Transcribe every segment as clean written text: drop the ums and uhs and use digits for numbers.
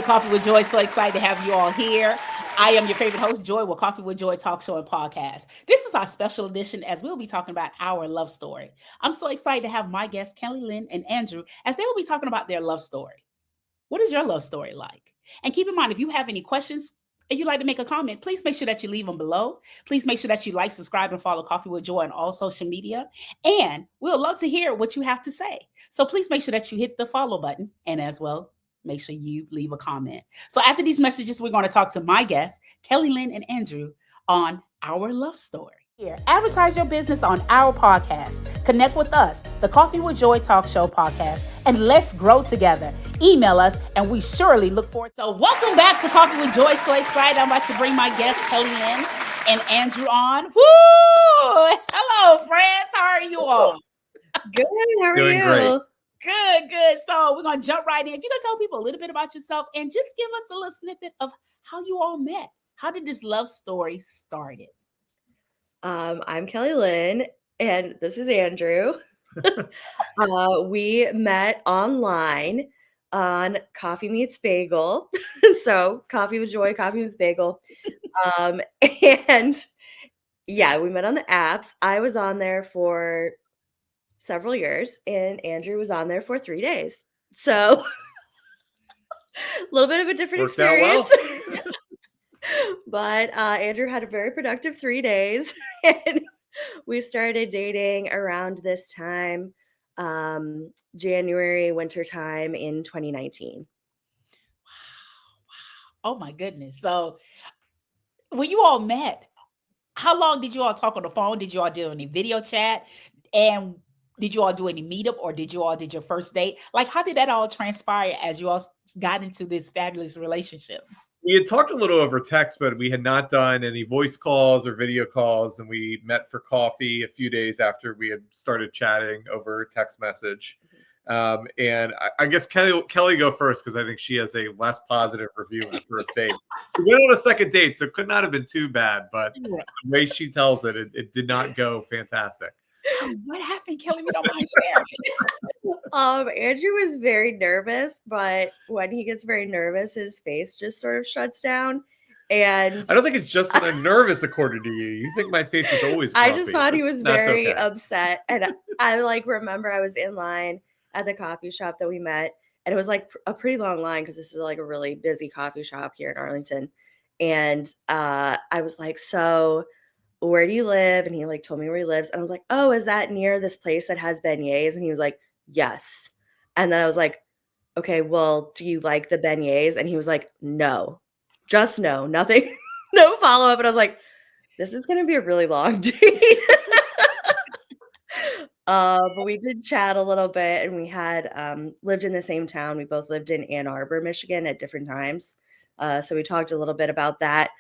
Coffee with Joy. So excited to have you all here. I am your favorite host, Joy, with Coffee with Joy talk show and podcast. This is our special edition as we'll be talking about our love story. I'm so excited to have my guests, Kelly-Lynne and Andrew, as they will be talking about their love story. What is your love story like? And keep in mind, if you have any questions and you'd like to make a comment, please make sure that you leave them below. Please make sure that you like, subscribe, and follow Coffee with Joy on all social media. And we'll love to hear what you have to say. So please make sure that you hit the follow button, and as well, make sure you leave a comment. So after these messages, we're going to talk to my guests, Kelly-Lynne and Andrew, on our love story. Here, advertise your business on our podcast. Connect with us, the Coffee with Joy Talk Show podcast, and let's grow together. Email us, and we surely look forward. So welcome back to Coffee with Joy. So excited. I'm about to bring my guests, Kelly-Lynne and Andrew, on. Woo! Hello, friends. How are you all? Good. How are Doing you? great. Good. So we're going to jump right in. If you can tell people a little bit about yourself and just give us a little snippet of how you all met. How did this love story started? I'm Kelly-Lynne, and this is Andrew. We met online on Coffee Meets Bagel. So Coffee with Joy, Coffee Meets Bagel. And yeah, we met on the apps. I was on there for several years, and Andrew was on there for 3 days. So a little bit of a different Worked out experience. well. But Andrew had a very productive 3 days, and we started dating around this time, January, winter time in 2019. Wow. Oh my goodness. So when you all met, how long did you all talk on the phone? Did you all do any video chat? And did you all do any meetup, or did your first date? Like, how did that all transpire as you all got into this fabulous relationship? We had talked a little over text, but we had not done any voice calls or video calls. And we met for coffee a few days after we had started chatting over text message. And I guess Kelly go first, because I think she has a less positive review of the first date. We went on a second date, so it could not have been too bad. But the way she tells it, it did not go fantastic. What happened, Kelly? We don't mind sharing. Andrew was very nervous, but when he gets very nervous, his face just sort of shuts down. And I don't think it's just when I'm nervous, according to you. You think my face is always grumpy. I just thought he was That's very okay. upset. And I remember I was in line at the coffee shop that we met, and it was like a pretty long line because this is like a really busy coffee shop here in Arlington. And I was like, so where do you live? And he like told me where he lives. And I was like, oh, is that near this place that has beignets? And he was like, yes. And then I was like, okay, well, do you like the beignets? And he was like, no, just no, nothing, no follow-up. And I was like, this is going to be a really long date. But we did chat a little bit, and we had lived in the same town. We both lived in Ann Arbor, Michigan at different times. So we talked a little bit about that.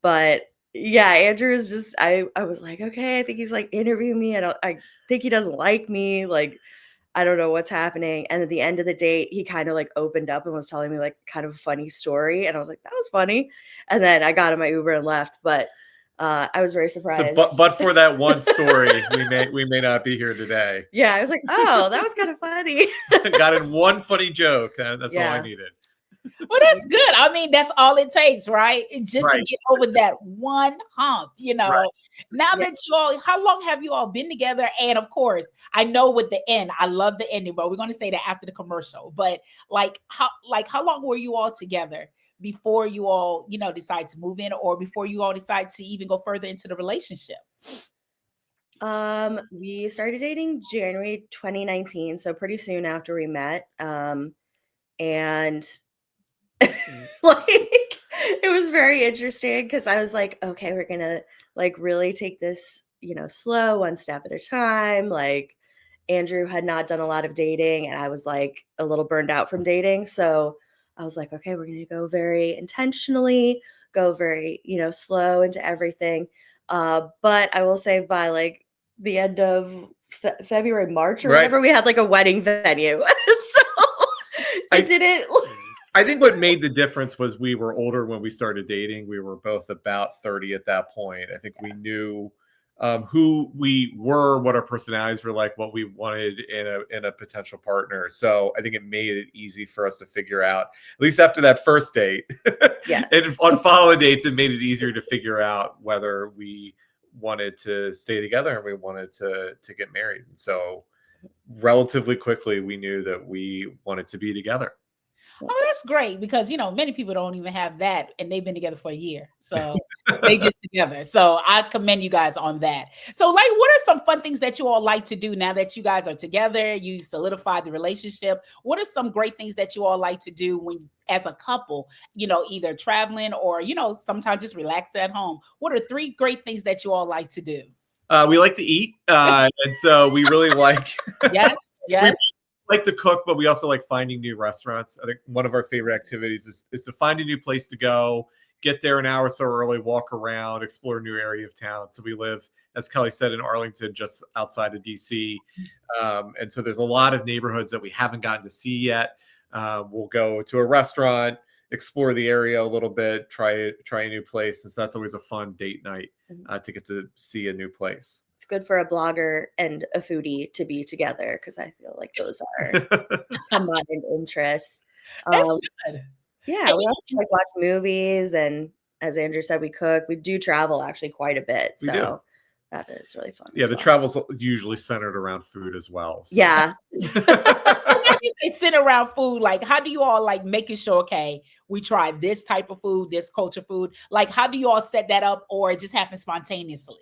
But yeah, Andrew is just, I was like, okay, I think he's like interviewing me. I think he doesn't like me. Like, I don't know what's happening. And at the end of the date, he kind of like opened up and was telling me like kind of a funny story. And I was like, that was funny. And then I got in my Uber and left. But I was very surprised. So, but for that one story, we may not be here today. Yeah, I was like, oh, that was kind of funny. Got in one funny joke. That's all I needed. Well, that's good. I mean, that's all it takes, right? Just to get over that one hump, you know. Right. Now that you all, how long have you all been together? And of course, I know with the end, I love the ending, but we're going to say that after the commercial. But how long were you all together before you all, decide to move in, or before you all decide to even go further into the relationship? We started dating January 2019, so pretty soon after we met. And like it was very interesting because I was like, okay, we're gonna like really take this, slow, one step at a time. Like Andrew had not done a lot of dating, and I was like a little burned out from dating. So I was like, okay, we're gonna go very intentionally, go very, slow into everything. But I will say by like the end of February, March or whatever, we had like a wedding venue. So I didn't. I think what made the difference was we were older when we started dating. We were both about 30 at that point. I think we knew who we were, what our personalities were like, what we wanted in a potential partner. So I think it made it easy for us to figure out, at least after that first date. Yes. And on following dates, it made it easier to figure out whether we wanted to stay together and we wanted to get married. And so relatively quickly, we knew that we wanted to be together. Oh, that's great because, many people don't even have that and they've been together for a year. So they just together. So I commend you guys on that. So like, what are some fun things that you all like to do now that you guys are together? You solidified the relationship. What are some great things that you all like to do when, as a couple, either traveling or, sometimes just relax at home? What are 3 great things that you all like to do? We like to eat. And so we really like, Yes. we like to cook, but we also like finding new restaurants. I think one of our favorite activities is to find a new place to go, get there an hour or so early, walk around, explore a new area of town. So we live, as Kelly said, in Arlington, just outside of DC. And so there's a lot of neighborhoods that we haven't gotten to see yet. We'll go to a restaurant, explore the area a little bit, try a new place. And so that's always a fun date night to get to see a new place. It's good for a blogger and a foodie to be together because I feel like those are combined interests. That's good. Yeah, we also like watch movies, and as Andrew said, we cook. We do travel actually quite a bit, so that is really fun. Yeah, the travel's usually centered around food as well. So. Yeah. When you say sit around food, like how do you all like making sure, okay, we try this type of food, this culture food? Like how do you all set that up, or it just happens spontaneously?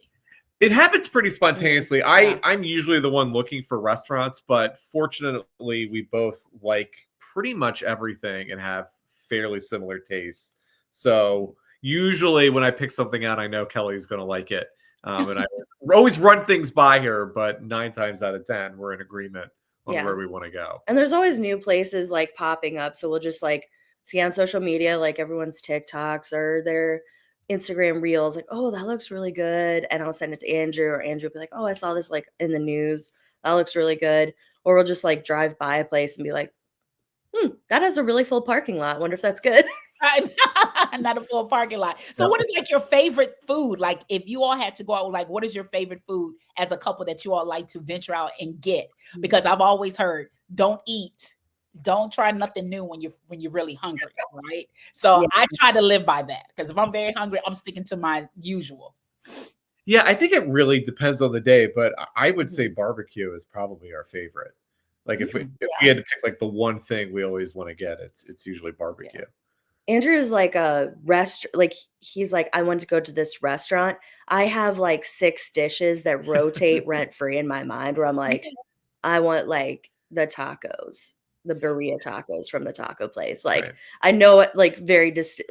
It happens pretty spontaneously. I'm usually the one looking for restaurants, but fortunately we both like pretty much everything and have fairly similar tastes. So usually when I pick something out, I know Kelly's going to like it. And I always run things by her, but 9 times out of 10, we're in agreement on where we want to go. And there's always new places like popping up. So we'll just like see on social media, like everyone's TikToks or their Instagram reels, like, oh, that looks really good. And I'll send it to Andrew, or Andrew will be like, oh, I saw this like in the news. That looks really good. Or we'll just like drive by a place and be like, that has a really full parking lot. I wonder if that's good. Not a full parking lot. So what is like your favorite food? Like if you all had to go out, like what is your favorite food as a couple that you all like to venture out and get? Because I've always heard, don't try nothing new when you're really hungry, right? So I try to live by that because if I'm very hungry, I'm sticking to my usual. Yeah, I think it really depends on the day, but I would say barbecue is probably our favorite. Like if we had to pick like the one thing we always want to get, it's usually barbecue. Andrew's like a like he's like, I want to go to this restaurant. I have like 6 dishes that rotate rent free in my mind where I'm like, I want like the tacos, the birria tacos from the taco place. Like I know it like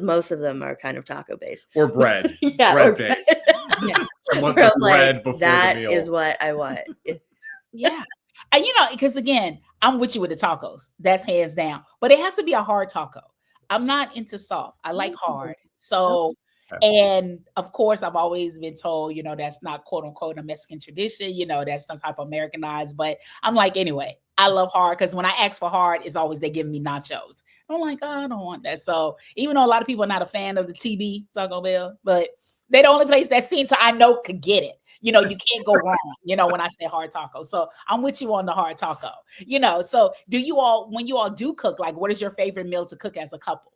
most of them are kind of taco based. Or bread. Bread based. I want the bread before that the meal. Is what I want. Yeah. And because again, I'm with you with the tacos. That's hands down. But it has to be a hard taco. I'm not into soft. I like hard. So, and of course, I've always been told, that's not quote unquote a Mexican tradition, that's some type of Americanized, but I'm like, anyway, I love hard because when I ask for hard, it's always they give me nachos. I'm like, oh, I don't want that. So even though a lot of people are not a fan of the TB Taco Bell, but they're the only place that seems to I know could get it. You can't go wrong, when I say hard taco. So I'm with you on the hard taco, so do you all, when you all do cook, like what is your favorite meal to cook as a couple?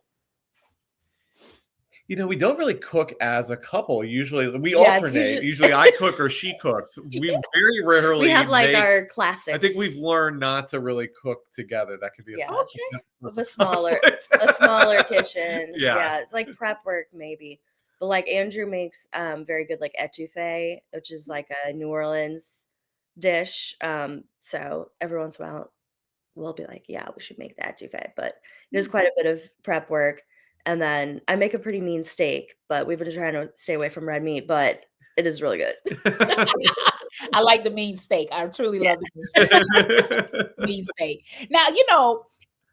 We don't really cook as a couple. Usually we alternate. Usually I cook or she cooks. We very rarely we have like our classics. I think we've learned not to really cook together. That could be a smaller kitchen. Yeah, it's like prep work maybe. But like Andrew makes very good like etouffee, which is like a New Orleans dish. So every once in a while we'll be like, yeah, we should make the etouffee. But it is quite a bit of prep work. And then I make a pretty mean steak, but we've been trying to stay away from red meat, but it is really good. I like the mean steak. I truly love the mean steak. Now,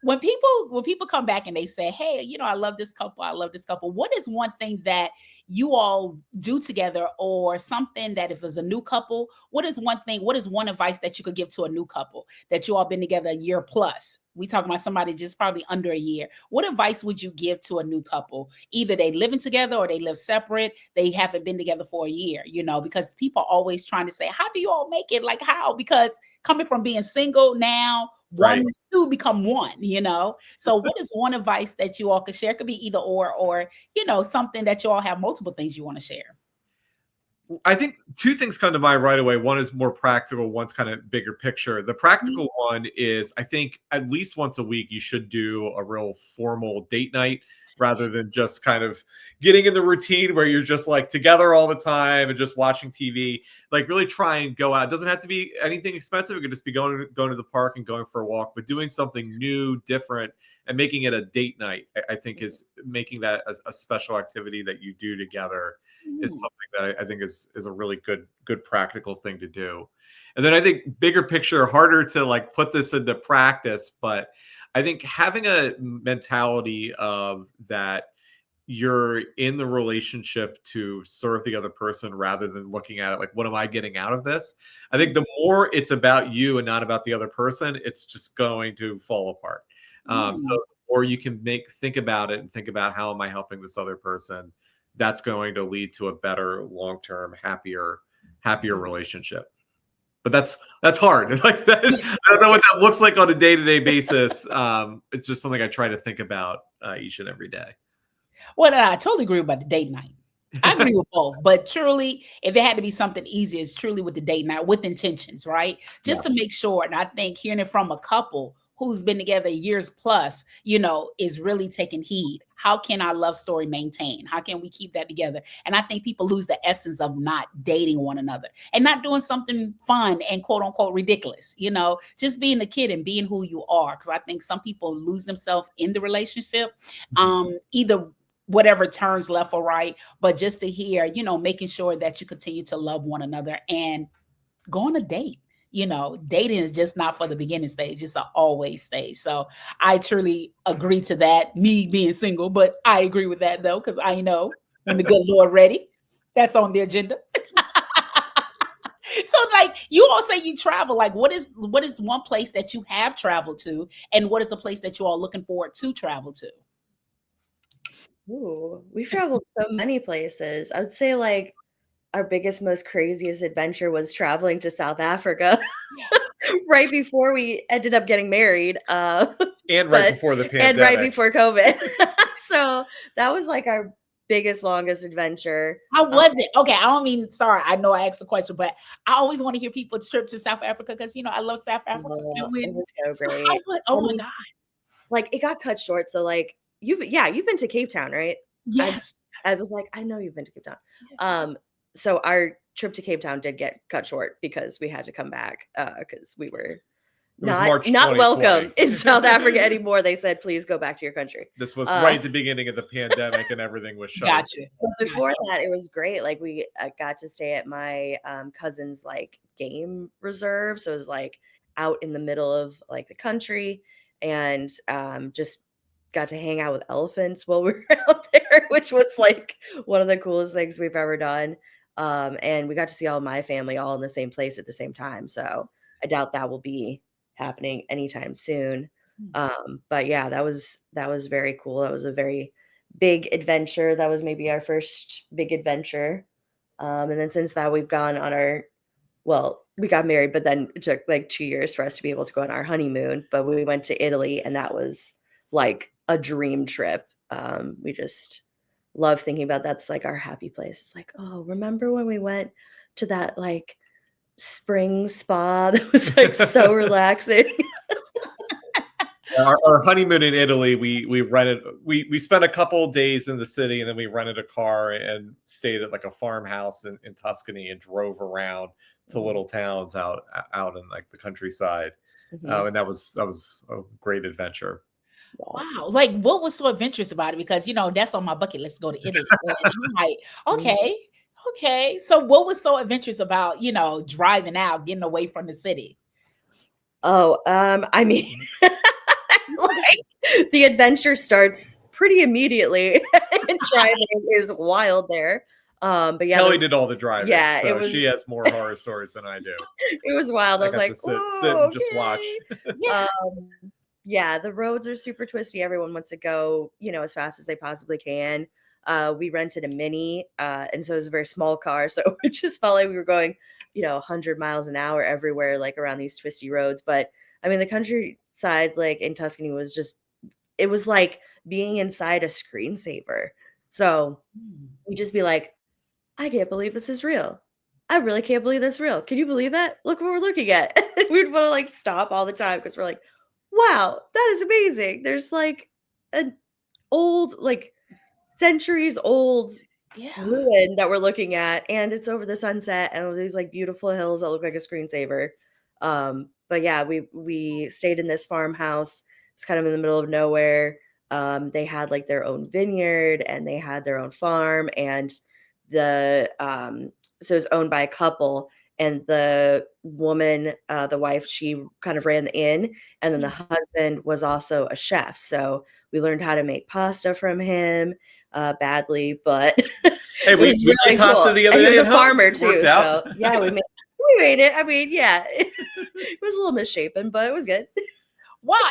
when people come back and they say, hey, I love this couple. I love this couple. What is one thing that you all do together, or something that if it's a new couple, what is one advice that you could give to a new couple that you all been together a year plus? We talking about somebody just probably under a year. What advice would you give to a new couple? Either they living together or they live separate. They haven't been together for a year, because people are always trying to say, how do you all make it? Like how? Because coming from being single now, Right. two become one, So what is one advice that you all could share? It could be either or, something that you all have multiple things you want to share. I think two things come to mind right away. One is more practical, one's kind of bigger picture. The practical one is, I think at least once a week, you should do a real formal date night rather than just kind of getting in the routine where you're just like together all the time and just watching TV. Like really try and go out. It doesn't have to be anything expensive. It could just be going to the park and going for a walk, but doing something new, different, and making it a date night, I think is making that a special activity that you do together is something that I think is a really good practical thing to do. And then I think bigger picture, harder to like put this into practice, but I think having a mentality of that you're in the relationship to serve the other person rather than looking at it like, what am I getting out of this? I think the more it's about you and not about the other person, it's just going to fall apart. So the more you can think about it and think about how am I helping this other person, that's going to lead to a better, long-term, happier relationship. But that's hard. Like that, I don't know what that looks like on a day-to-day basis. It's just something I try to think about each and every day. Well, I totally agree about the date night. I agree with both, but truly, if it had to be something easy, it's truly with the date night with intentions, right? Just to make sure. And I think hearing it from a couple who's been together years plus, is really taking heed. How can our love story maintain? How can we keep that together? And I think people lose the essence of not dating one another and not doing something fun and quote unquote ridiculous, just being a kid and being who you are. Because I think some people lose themselves in the relationship, either whatever turns left or right, but just to hear, making sure that you continue to love one another and go on a date. Dating is just not for the beginning stage. It's an always stage. So I truly agree to that, me being single, but I agree with that though, because I know when the good Lord ready, that's on the agenda. So like you all say you travel, like what is one place that you have traveled to and what is the place that you all looking forward to travel to? Ooh, we've traveled so many places. I would say like our biggest, most craziest adventure was traveling to South Africa right before we ended up getting married. And right before the pandemic. And right before COVID. So that was like our biggest, longest adventure. How was it? Okay, I don't mean, sorry, I know I asked the question, but I always want to hear people trip to South Africa because, I love South Africa. It was so great. My God. Like it got cut short. So like, you've been to Cape Town, right? Yes. I was like, I know you've been to Cape Town. So our trip to Cape Town did get cut short because we had to come back because we were not welcome in South Africa anymore. They said, please go back to your country. This was right at the beginning of the pandemic and everything was shut. Gotcha. But before that, it was great. Like we got to stay at my cousin's like game reserve. So it was like out in the middle of like the country and just got to hang out with elephants while we were out there, which was like one of the coolest things we've ever done. And we got to see all my family all in the same place at the same time. So I doubt that will be happening anytime soon. But yeah, that was very cool. That was a very big adventure. That was maybe our first big adventure. And then since that we've gone on we got married, but then it took like 2 years for us to be able to go on our honeymoon. But we went to Italy and that was like a dream trip. We just love thinking about that's like our happy place. It's like, oh, remember when we went to that like spring spa that was like so relaxing? Our honeymoon in Italy, we spent a couple of days in the city and then we rented a car and stayed at like a farmhouse in Tuscany and drove around to little towns out in like the countryside. And that was a great adventure. Wow. Like what was so adventurous about it? Because, that's on my bucket list to go to Italy. And I'm like, okay. So what was so adventurous about, driving out, getting away from the city? Oh, I mean, like the adventure starts pretty immediately and driving is wild there. But yeah, Kelly did all the driving. Yeah, so she has more horror stories than I do. It was wild. I was like, sit and just watch. Yeah, the roads are super twisty. Everyone wants to go, as fast as they possibly can. We rented a Mini, and so it was a very small car. So it just felt like we were going, 100 miles an hour everywhere, like around these twisty roads. But I mean, the countryside, like in Tuscany, it was like being inside a screensaver. So we'd just be like, I can't believe this is real. I really can't believe this is real. Can you believe that? Look what we're looking at. We'd want to like stop all the time because we're like, wow, that is amazing. There's like an old, like centuries old ruin that we're looking at, and it's over the sunset and all these like beautiful hills that look like a screensaver. But yeah, we stayed in this farmhouse. It's kind of in the middle of nowhere. They had like their own vineyard and they had their own farm, and so it was owned by a couple, and the woman, the wife, she kind of ran the inn, and then the husband was also a chef. So we learned how to make pasta from him, badly, but Hey, we made pasta the other day. He was at a home. farmer It too, worked out. so yeah, we made it. I mean, yeah, it was a little misshapen, but it was good. Wow,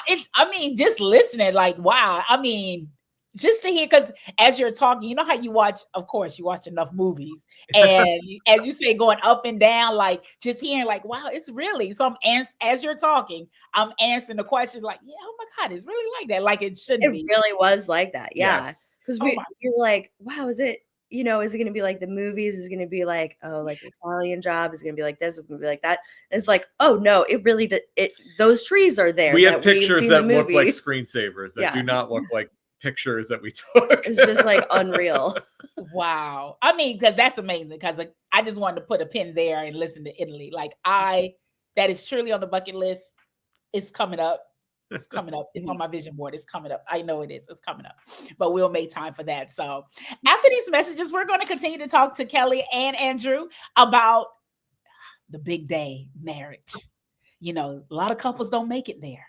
just listening, like, wow. I mean, just to hear, because as you're talking, you know how you watch, of course, you watch enough movies, and as you say, going up and down, like just hearing, like, wow, it's really. So as you're talking, I'm answering the question, like, yeah, oh my God, it's really like that, like it shouldn't be. It really was like that, yeah. Yes. Because we were like, wow, is it going to be like the movies? Is it going to be like, oh, like the Italian Job? Is it going to be like this? Is it going to be like that? And it's like, oh no, it really did. Those trees are there. We have pictures that look like screensavers that do not look like pictures that we took. It's just like unreal. Wow. I mean, because that's amazing, because like, I just wanted to put a pin there and listen to Italy. Like that is truly on the bucket list. It's coming up. It's coming up. It's on my vision board. It's coming up. I know it is. It's coming up. But we'll make time for that. So after these messages, we're going to continue to talk to Kelly and Andrew about the big day, marriage. A lot of couples don't make it there,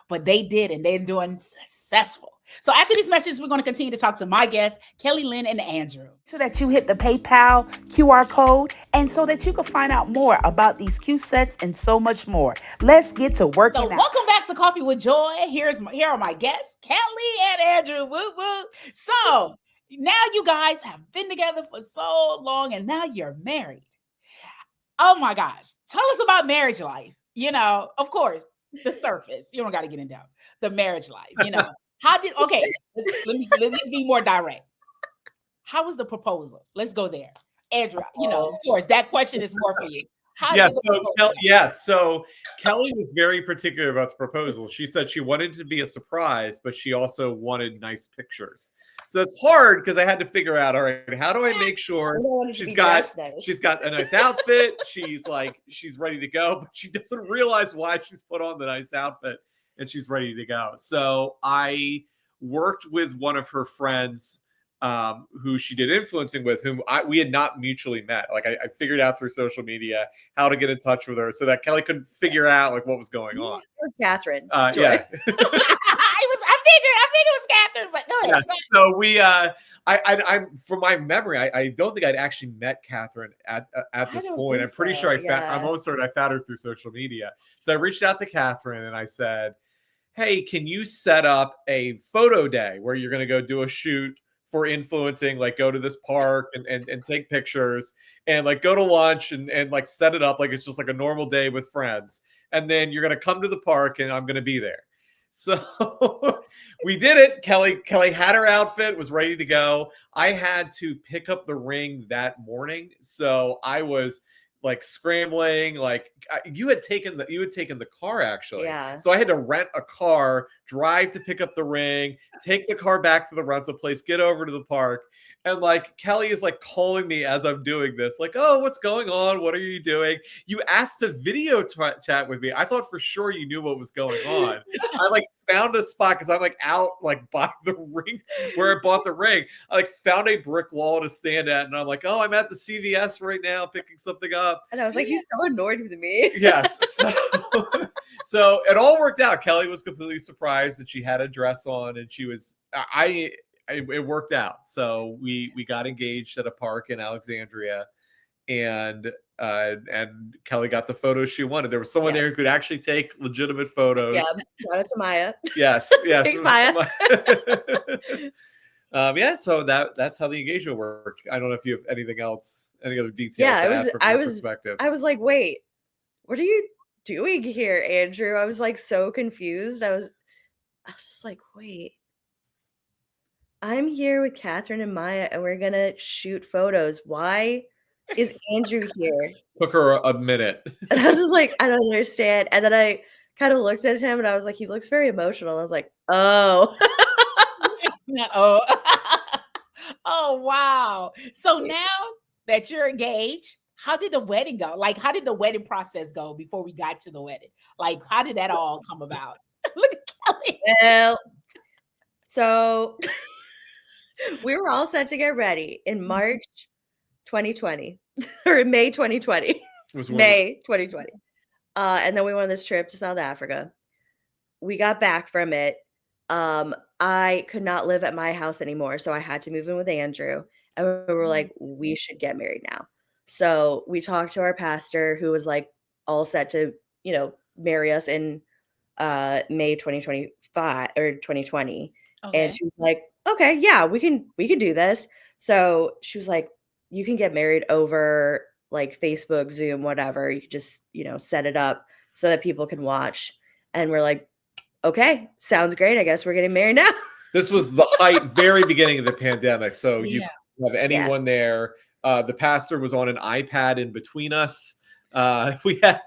but they did, and they're doing successful. So after these messages, we're going to continue to talk to my guests, Kelly-Lynne and Andrew. So that you hit the PayPal QR code, and so that you can find out more about these Q sets and so much more. Let's get to work. So welcome back to Coffee with Joy. Here are my guests, Kelly and Andrew. Woo woo. So now you guys have been together for so long, and now you're married. Oh my gosh. Tell us about marriage life. Of course, the surface. You don't got to get into the marriage life. Let me be more direct. How was the proposal? Let's go there. Andrew, of course, that question is more for you. So Kelly was very particular about the proposal. She said she wanted it to be a surprise, but she also wanted nice pictures. So it's hard because I had to figure out, all right, how do I make sure she's got a nice outfit? She's ready to go, but she doesn't realize why she's put on the nice outfit and she's ready to go. So I worked with one of her friends who she did influencing with, whom we had not mutually met. Like I figured out through social media how to get in touch with her so that Kelly could figure out like what was going on. Or Catherine. Yeah. I figured it was Catherine, but go ahead. Yes. So I'm from my memory, I don't think I'd actually met Catherine at this point. I'm pretty sure I'm almost certain I found her through social media. So I reached out to Catherine and I said, hey, can you set up a photo day where you're going to go do a shoot for influencing, like go to this park and take pictures and like go to lunch and like set it up like it's just like a normal day with friends. And then you're going to come to the park and I'm going to be there. So we did it. Kelly had her outfit, was ready to go. I had to pick up the ring that morning. So I was like scrambling, like you had taken the car actually. Yeah. So I had to rent a car, drive to pick up the ring, take the car back to the rental place, get over to the park. And like Kelly is like calling me as I'm doing this, like, oh, what's going on? What are you doing? You asked to video chat with me. I thought for sure you knew what was going on. I like found a spot because I'm like out like by the ring where I bought the ring. I like found a brick wall to stand at, and I'm like, oh, I'm at the CVS right now picking something up. And I was like, he's so annoyed with me. Yes. So it all worked out. Kelly was completely surprised that she had a dress on, and she was it worked out. So we got engaged at a park in Alexandria, and Kelly got the photos she wanted. There was someone there who could actually take legitimate photos. Yeah, shout out to Maya. Yes. Thanks, Maya. Yeah, so that's how the engagement worked. I don't know if you have anything else, any other details. Yeah, to add from your perspective. I was like, wait, what are you doing here, Andrew? I was like so confused. I was just like, wait, I'm here with Catherine and Maya, and we're gonna shoot photos. Why is Andrew here? Took her a minute. And I was just like, I don't understand. And then I kind of looked at him and I was like, he looks very emotional. I was like, oh. Oh. Oh, wow. So now that you're engaged, how did the wedding go? Like, how did the wedding process go before we got to the wedding? Like, how did that all come about? Look at Kelly. Well, so we were all set to get ready in March 2020 or in May 2020. May 2020. And then we went on this trip to South Africa. We got back from it. I could not live at my house anymore, so I had to move in with Andrew. And we were like, we should get married now. So we talked to our pastor, who was like all set to, marry us in May 2025 or 2020. Okay. And she was like, okay, yeah, we can do this. So she was like, you can get married over like Facebook, Zoom, whatever. You could just, set it up so that people can watch. And we're like, okay, sounds great. I guess we're getting married now. This was the very beginning of the pandemic. So you have anyone there. The pastor was on an iPad in between us. We had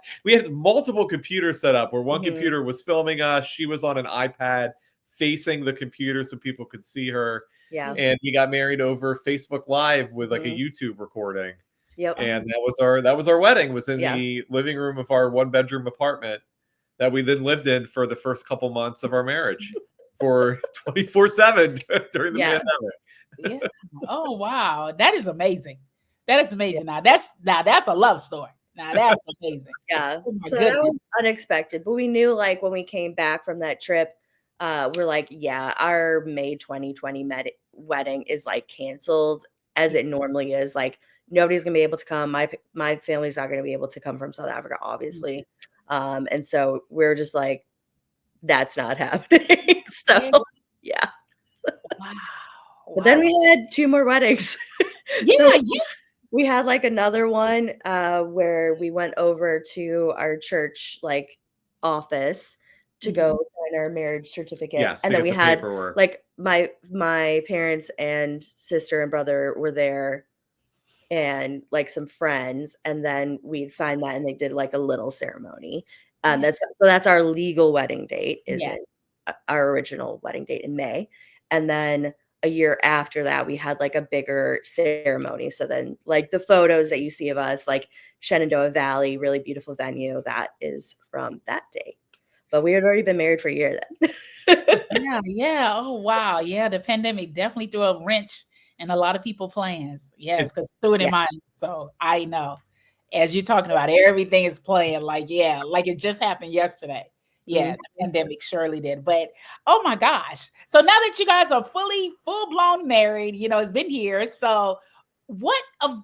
multiple computers set up where one computer was filming us. She was on an iPad facing the computer so people could see her. Yeah. And we got married over Facebook Live with like a YouTube recording. Yep. And that was our wedding, was in the living room of our 1-bedroom apartment that we then lived in for the first couple months of our marriage for 24/7 during the pandemic. Yeah. Oh, wow. That is amazing. That is amazing. Now that's a love story. Now that's amazing. Yeah. So that was unexpected, but we knew like when we came back from that trip, we're like, yeah, our May 2020 wedding is like canceled as it normally is. Like nobody's gonna be able to come. My family's not gonna be able to come from South Africa, obviously. And so we're just like, that's not happening. So yeah. Wow. But then we had 2 more weddings. So we had like another one where we went over to our church like office to go sign our marriage certificate. Yes, and then we had paperwork. Like my parents and sister and brother were there and like some friends, and then we'd signed that and they did like a little ceremony. That's our legal wedding date, our original wedding date in May. And then a year after that, we had like a bigger ceremony. So then like the photos that you see of us, like Shenandoah Valley, really beautiful venue, that is from that date. But we had already been married for a year then. Yeah. Oh, wow. Yeah, the pandemic definitely threw a wrench in a lot of people's plans. Yes, because threw it in mine. So I know. As you're talking about, everything is playing like it just happened yesterday. Yeah, the pandemic surely did. But oh my gosh. So now that you guys are full-blown married, it's been years. So what are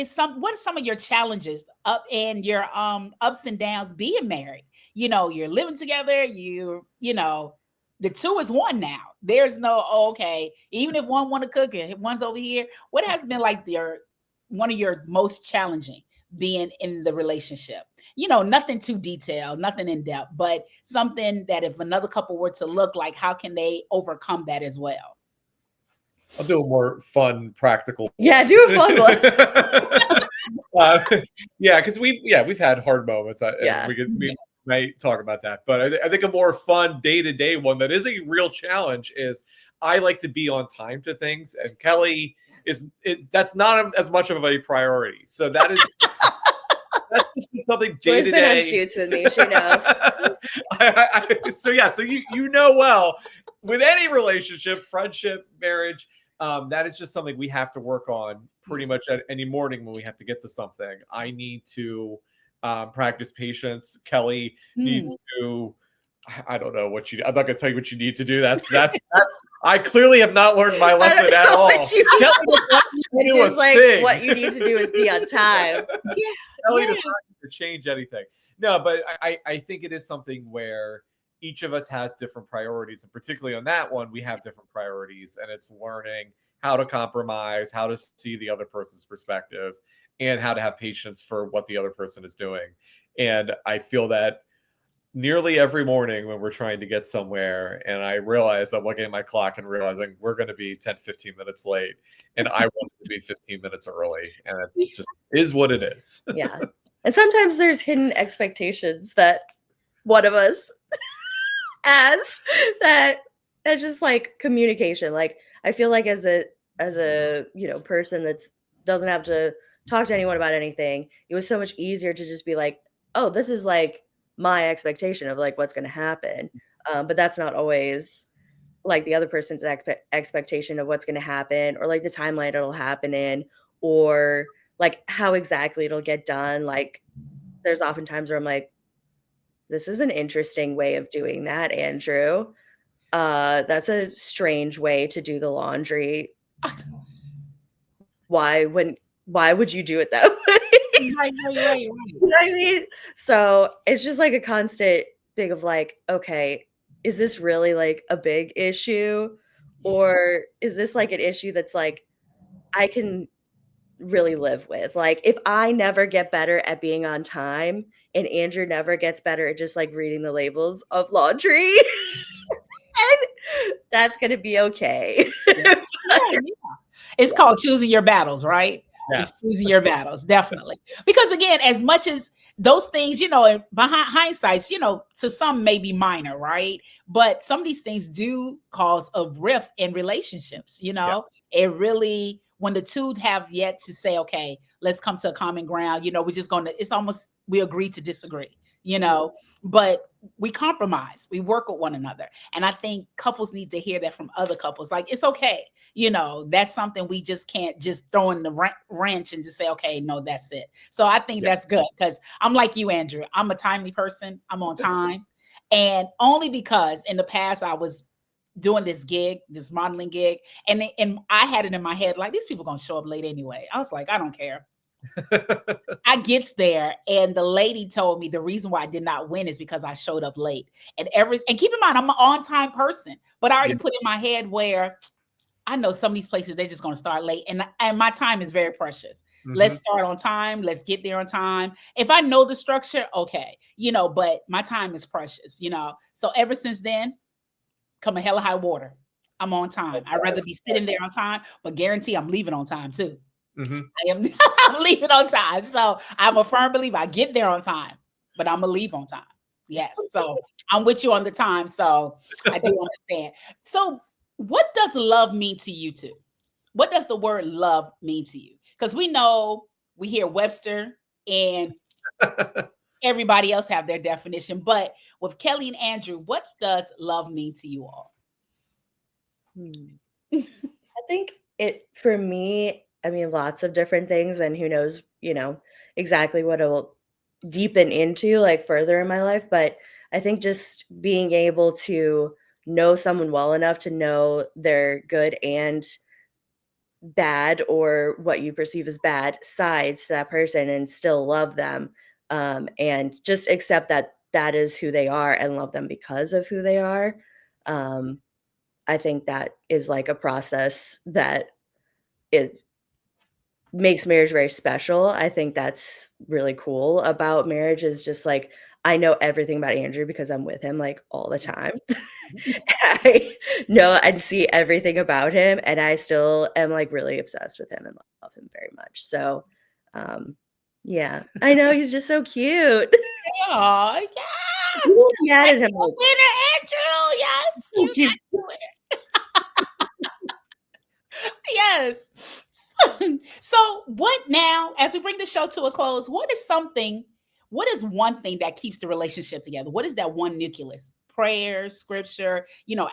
some of your challenges and your ups and downs being married? You're living together, the 2 is 1 now. There's no okay, even if one want to cook it, if one's over here. What has been like one of your most challenging being in the relationship? Nothing too detailed, nothing in depth, but something that if another couple were to look like, how can they overcome that as well? I'll do a more fun, practical. Yeah, do a fun one. Because we've had hard moments. We might talk about that, but I think a more fun day-to-day one that is a real challenge is I like to be on time to things, and Kelly that's not as much of a priority. So that is. That's just something day to day. Shoots with me, she knows. So you know well, with any relationship, friendship, marriage, that is just something we have to work on pretty much at any morning when we have to get to something. I need to practice patience. Kelly needs to. I don't know what I'm not going to tell you what you need to do. That's. I clearly have not learned my lesson at all. Kelly Which do a is like thing. what you need to do is be on time. Kelly does not need to change anything. No, but I think it is something where each of us has different priorities, and particularly on that one, we have different priorities, and it's learning how to compromise, how to see the other person's perspective, and how to have patience for what the other person is doing. And I feel that nearly every morning when we're trying to get somewhere, and I realize I'm looking at my clock and realizing we're going to be 10, 15 minutes late, and I want to be 15 minutes early, and it just is what it is. Yeah. And sometimes there's hidden expectations that one of us has that just like communication. Like I feel like as a person that's doesn't have to talk to anyone about anything, it was so much easier to just be like, oh, this is like my expectation of like what's going to happen. But that's not always like the other person's expectation of what's going to happen, or like the timeline it'll happen in, or like how exactly it'll get done. Like there's often times where I'm like, this is an interesting way of doing that, Andrew. That's a strange way to do the laundry. Why would you do it that way? Right. You know what I mean? So it's just like a constant thing of like, okay, is this really like a big issue? Or is this like an issue that's like I can really live with? Like if I never get better at being on time and Andrew never gets better at just like reading the labels of laundry, and that's gonna be okay. Yeah. It's called choosing your battles, right? Yes. It's choosing your battles, definitely. Because again, as much as those things, behind hindsight, to some may be minor, right? But some of these things do cause a rift in relationships. It really, when the two have yet to say, okay, let's come to a common ground, we're just it's almost, we agree to disagree, but we compromise, we work with one another. And I think couples need to hear that from other couples. Like, it's okay. That's something we just can't just throw in the wrench and just say, okay, no, that's it. So I think that's good, because I'm like you, Andrew. I'm a timely person. I'm on time. And only because in the past I was doing this modeling gig, and I had it in my head, like, these people going to show up late anyway. I was like, I don't care. I gets there, and the lady told me the reason why I did not win is because I showed up late. And keep in mind, I'm an on-time person, but I already put in my head where I know some of these places, they're just going to start late. And my time is very precious. Mm-hmm. Let's start on time. Let's get there on time. If I know the structure, okay, but my time is precious, So ever since then, come a hell of high water, I'm on time. I'd rather be sitting there on time, but guarantee I'm leaving on time too. Mm-hmm. I'm leaving on time. So I'm a firm believer. I get there on time, but I'm going to leave on time. Yes. So I'm with you on the time. So I do understand. So what does love mean to you two? What does the word love mean to you? Because we hear Webster and everybody else have their definition. But with Kelly and Andrew, what does love mean to you all? I think for me, I mean, lots of different things, and who knows, exactly what it will deepen into like further in my life. But I think just being able to know someone well enough to know their good and bad, or what you perceive as bad sides to that person, and still love them, and just accept that that is who they are and love them because of who they are. I think that is like a process that it makes marriage very special. I think that's really cool about marriage, is just like, I know everything about Andrew because I'm with him like all the time. I know and see everything about him, and I still am like really obsessed with him and love him very much. So yeah, I know he's just so cute. Oh, yeah. Mad at him. Winner, Andrew. Yes. You got Yes. So what now, as we bring the show to a close, what is one thing that keeps the relationship together? What is that one nucleus? Prayer, scripture,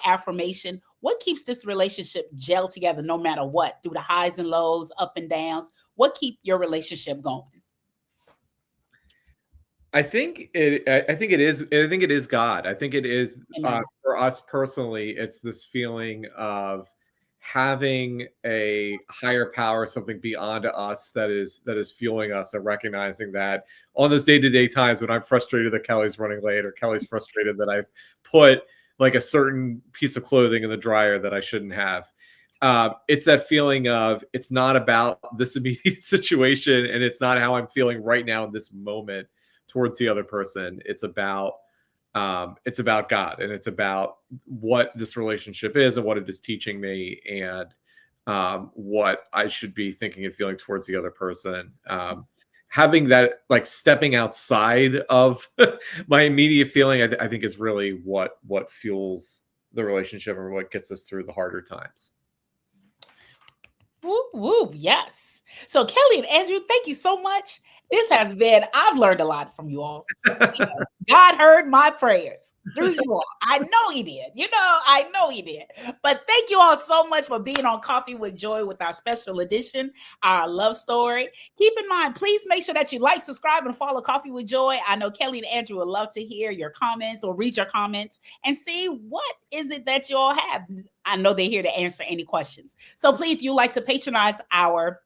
affirmation. What keeps this relationship gel together no matter what, through the highs and lows, up and downs? What keep your relationship going? I think it is God. I think it is for us personally. It's this feeling of having a higher power, something beyond us that is fueling us, and recognizing that on those day-to-day times when I'm frustrated that Kelly's running late, or Kelly's frustrated that I've put like a certain piece of clothing in the dryer that I shouldn't have. It's that feeling of, it's not about this immediate situation, and it's not how I'm feeling right now in this moment towards the other person. It's about God, and it's about what this relationship is and what it is teaching me, and what I should be thinking and feeling towards the other person. Having that, like, stepping outside of my immediate feeling, I think is really what fuels the relationship, and what gets us through the harder times. Whoop, whoop, yes. So Kelly and Andrew, thank you so much. This has been, I've learned a lot from you all. God heard my prayers through you all. I know he did. I know he did. But thank you all so much for being on Coffee with Joy with our special edition, our love story. Keep in mind, please make sure that you like, subscribe, and follow Coffee with Joy. I know Kelly and Andrew would love to hear your comments or read your comments and see what is it that you all have. I know they're here to answer any questions. So please, if you like to patronize our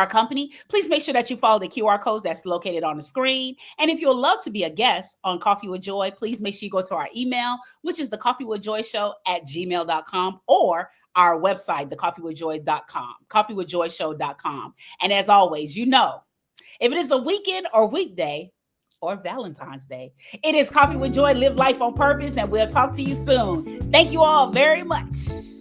company, please make sure that you follow the QR codes that's located on the screen. And if you would love to be a guest on Coffee with Joy, please make sure you go to our email, which is thecoffeewithjoyshow@gmail.com, or our website, thecoffeewithjoy.com, coffeewithjoyshow.com. And as always, if it is a weekend or weekday or Valentine's Day, it is Coffee with Joy. Live life on purpose, and we'll talk to you soon. Thank you all very much.